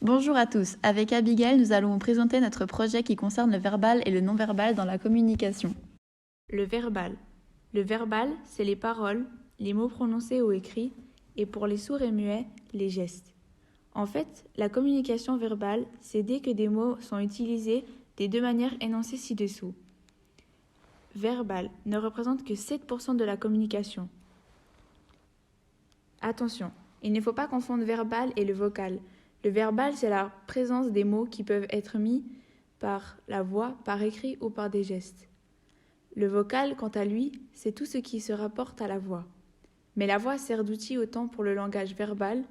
Bonjour à tous, avec Abigail, nous allons vous présenter notre projet qui concerne le verbal et le non-verbal dans la communication. Le verbal. Le verbal, c'est les paroles, les mots prononcés ou écrits, et pour les sourds et muets, les gestes. En fait, la communication verbale, c'est dès que des mots sont utilisés des deux manières énoncées ci-dessous. Verbal ne représente que 7% de la communication. Attention, il ne faut pas confondre verbal et le vocal. Le verbal, c'est la présence des mots qui peuvent être mis par la voix, par écrit ou par des gestes. Le vocal, quant à lui, c'est tout ce qui se rapporte à la voix. Mais la voix sert d'outil autant pour le langage verbal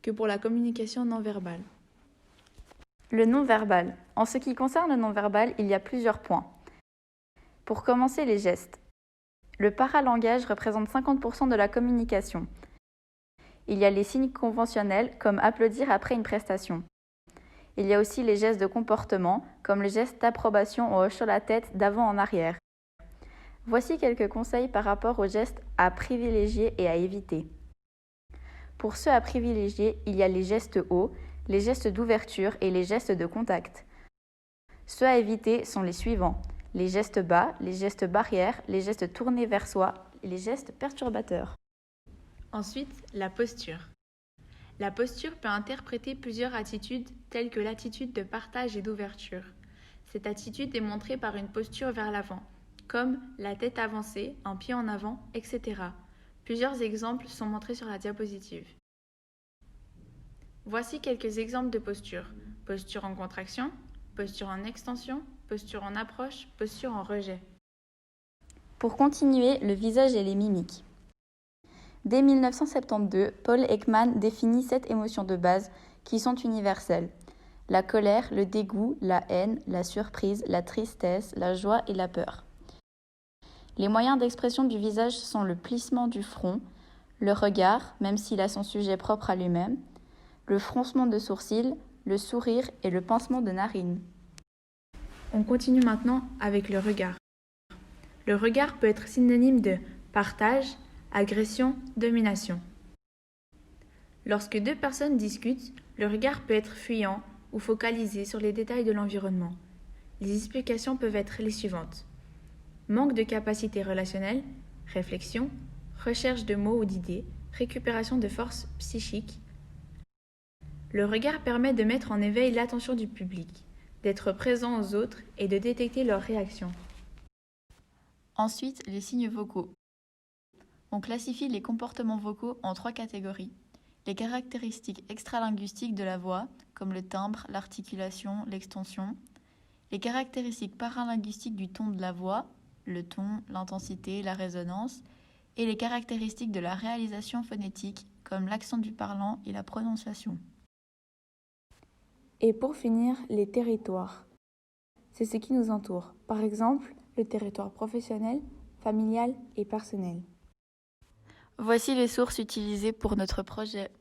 que pour la communication non verbale. Le non-verbal. En ce qui concerne le non-verbal, il y a plusieurs points. Pour commencer, les gestes. Le paralangage représente 50% de la communication. Il y a les signes conventionnels, comme applaudir après une prestation. Il y a aussi les gestes de comportement, comme le geste d'approbation en hochant la tête d'avant en arrière. Voici quelques conseils par rapport aux gestes à privilégier et à éviter. Pour ceux à privilégier, il y a les gestes hauts, les gestes d'ouverture et les gestes de contact. Ceux à éviter sont les suivants: les gestes bas, les gestes barrières, les gestes tournés vers soi et les gestes perturbateurs. Ensuite, la posture. La posture peut interpréter plusieurs attitudes telles que l'attitude de partage et d'ouverture. Cette attitude est montrée par une posture vers l'avant, comme la tête avancée, un pied en avant, etc. Plusieurs exemples sont montrés sur la diapositive. Voici quelques exemples de postures. Posture en contraction, posture en extension, posture en approche, posture en rejet. Pour continuer, le visage et les mimiques. Dès 1972, Paul Ekman définit 7 émotions de base qui sont universelles: la colère, le dégoût, la haine, la surprise, la tristesse, la joie et la peur. Les moyens d'expression du visage sont le plissement du front, le regard, même s'il a son sujet propre à lui-même, le froncement de sourcils, le sourire et le pincement de narines. On continue maintenant avec le regard. Le regard peut être synonyme de partage, agression, domination. Lorsque deux personnes discutent, le regard peut être fuyant ou focalisé sur les détails de l'environnement. Les explications peuvent être les suivantes: manque de capacité relationnelle, réflexion, recherche de mots ou d'idées, récupération de force psychique. Le regard permet de mettre en éveil l'attention du public, d'être présent aux autres et de détecter leurs réactions. Ensuite, les signes vocaux. On classifie les comportements vocaux en 3 catégories. Les caractéristiques extralinguistiques de la voix, comme le timbre, l'articulation, l'extension. Les caractéristiques paralinguistiques du ton de la voix, le ton, l'intensité, la résonance. Et les caractéristiques de la réalisation phonétique, comme l'accent du parlant et la prononciation. Et pour finir, les territoires. C'est ce qui nous entoure. Par exemple, le territoire professionnel, familial et personnel. Voici les sources utilisées pour notre projet.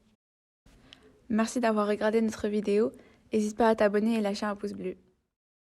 Merci d'avoir regardé notre vidéo. N'hésite pas à t'abonner et lâcher un pouce bleu.